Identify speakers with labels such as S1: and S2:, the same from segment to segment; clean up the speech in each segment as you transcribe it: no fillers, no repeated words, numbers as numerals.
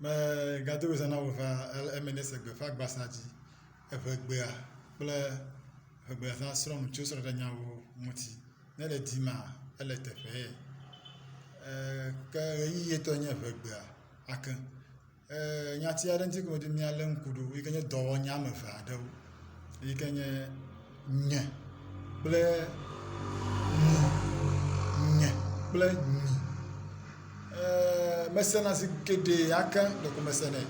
S1: Mais gâteau ça n'a pas MNS que fa gbasaji efegbea kple efegbea sa srɔ̃ ŋutsu srɔ̃ ɖe nyawo ŋuti ne le dima ele teƒe ke ɣeyiɣi tɔ nye evegbea ake nyati aɖe ŋuti ko mia le ŋku ɖo yi ke nye dɔwɔnya ame eve aɖewo yi ke nye nye kple nye kple nyi mesena si keɖe ake ɖeko mesene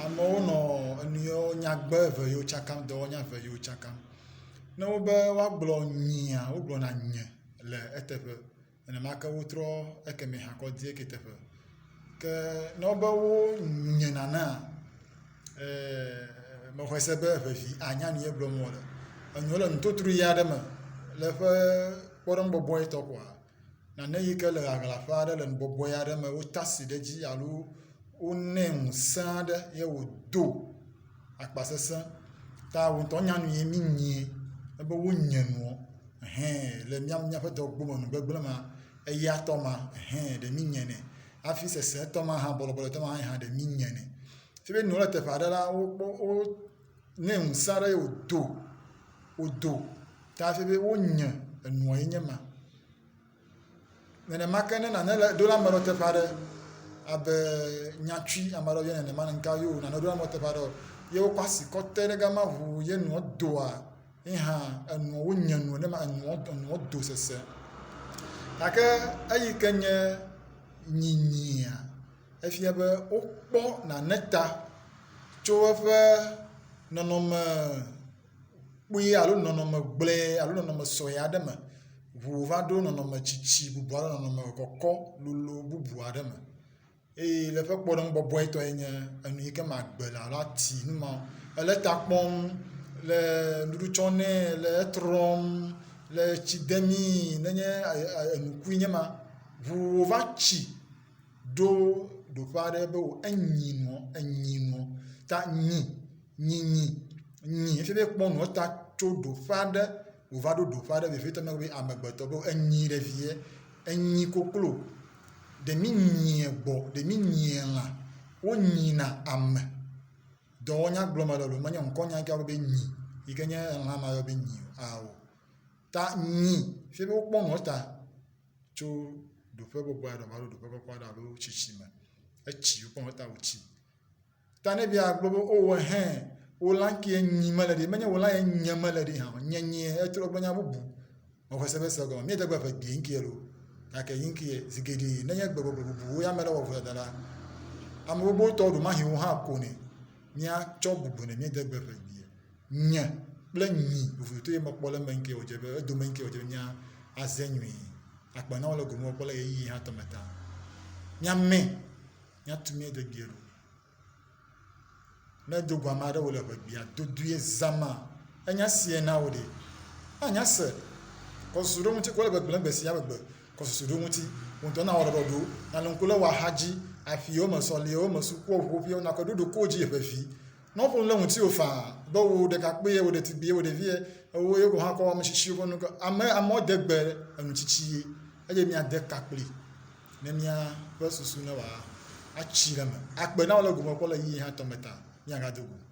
S1: amewo nɔ enuyiwo nyagbe eve yiwo tsakam dɔwɔnya eve yiwo tsakam ne wo be woagblɔ nyia wogblɔna nye le eteƒe nenemake wotrɔ ekemi hã kɔ die ke teƒe ke ne wo be wo nye nanea mexɔe se be evevi anya nu ye gblɔm wole enuwo le nutotru ɣi aɖe me le eƒe kpɔɖeŋubɔbɔe tɔ koa nane yi ke le ahlaƒe aɖe le nubɔbɔe aɖe me wota asi ɖe dzi alo wonɛ ŋusẽ aɖe ye wòdo akpasesẽ ta wo ŋutɔ nya nu ye mi nyie ebe wo nye nuɔ le míaƒe dɔgbome nugbegblẽ ma eya tɔ ma ɖe mi nye nɛ hafi sese tɔ ma hã bɔlɔbɔlɔ tɔ ma hã ɖe mi nye nɛ fi be nuwo le teƒe aɖe la wo nɛ ŋusẽ aɖe ye wodo ta fi be wo nye enuɔ ye nye ma nenemake ne nane ɖo le ame ɖe teƒe aɖe abe nyatsui ame aɖe yɔ nenema nka yo nane ɖo le ame teƒe aɖe ye wokɔ asi kɔ te ɖe gama ʋu ye nuɔ doa ye hã enuɔ wo nye nuɔ ne ma enuɔ do sese gake eyi ke nye nyinyia efia be wokpɔ nane ta tso eƒe nɔnɔme kpui alo nɔnɔme gblẽ alo nɔnɔme sɔe aɖe me ʋu va ɖo nɔnɔme tsitsi bubu alo nɔnɔme kɔkɔ lolo bubu aɖe me eye le eƒe kpɔɖeŋubɔbɔe tɔ ye nye enu yi ke magbe le alo ati numa ele ta kpɔm le nuɖuɖu tsɔm nɛ le etrɔm le tsi demii nenye enukui nye ma ʋu va tsi ɖo ɖoƒe aɖe be enyi nuɔ ta nyi efi be kpɔ nuɔ ta tso ɖoƒe aɖe wòva ɖo ɖoƒe aɖe vevitɔ me be amegbetɔ be enyi ɖevie enyi koklo ɖe mi nyie gbɔ ɖe mi nyie lã wonyina ame dɔwɔnya gblɔm ele lo menye ŋkɔnya ke be nyi yi ke nye lã ma yɔ be nyi awo ta nyi fi be wokpɔ nuɔ ta tso ɖoƒe gbogbo aɖe va ɖo ɖoƒe kɔkɔ aɖe alo tsitsi me etsi wokpɔ nuɔ ta wòtsi ta ne bia gblɔ be o wo lã ke nyi mele ɖi menye wo lã ye nye mele ɖi hã nyenye etrɔ gblɔ nya bubu mexɔe se be se gɔme mi de gbe eve gbe ŋkie lo gake yi ŋkie zigeɖe nenye gbe bubu ya me ɖe wɔʋu da la ame gbogbo tɔ ɖo ma hiwo hã ko ne míatsɔ bubu ne mi de gbe eve gbie nye kple nyi vovoto ye mekpɔ le me ŋkie wòdze be edome ŋkie wòdze be mía aze nyui akpe na wo le gome kpɔ le ɣeyiɣi hã tɔme ta míatu mi de gbie lo ne do gama aɖe wo le ʋe gbia dodue zama enya sie na wo ɖe anya se kɔsusu ɖo ŋuti ko le gbegblẽ gbe sia begbe kɔsusu ɖo ŋuti ŋutɔ na wɔ ɖɔɖɔ ɖo na le ŋku le wɔ ahadzi afiwo me sɔliwo me sukuwo ƒoƒoƒiwo na kɔ ɖoɖo ko dzi eʋevi ne woƒo le ŋuti wo faa be wo ɖekakpui wo ɖetugbi wo ɖevi wo ye ko hã kɔ ame tsitsiwo ƒe nu amewo de gbe enutsitsi ye eye míade kakpli ne míaƒe susu ne wòa atsi ɖe me akpe na wo le gome kpɔ le ɣeyiɣi hã tɔme ta míagadogo